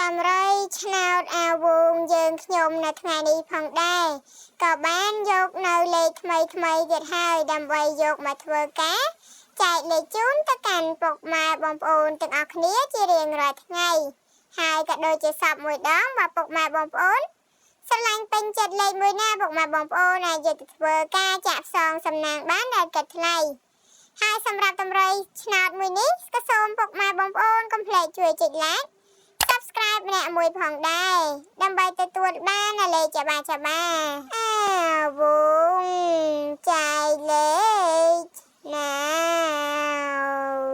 តម្រុយឆ្នោតអាវងយើងខ្ញុំនៅថ្ងៃនេះផងដែរក៏បានយកនៅលេខថ្មីទៀតហើយដើម្បីយកមកធ្វើការចែកលេខជូនទៅកាន់ពុកម៉ែបងប្អូនទាំងអស់គ្នាជារៀងរាល់ថ្ងៃហើយក៏ដូចជាសពមួយដងបើពុកម៉ែបងប្អូនស្រឡាញ់ពេញចិត្តលេខមួយណាពុកម៉ែបងប្អូនអាចយកទៅធ្វើការចាក់ផ្សងសំណាងបានដោយគិតថ្លៃហើយសម្រាប់តម្រុយឆ្នោតមួយនេះក៏សូមពុកម៉ែបងប្អូនកុំភ្លេចជួយចុច like subscribe ម្នាក់មួយផងដែរដើម្បីទទួលបានលេខច្បាស់អាវងចែកលេខណាវ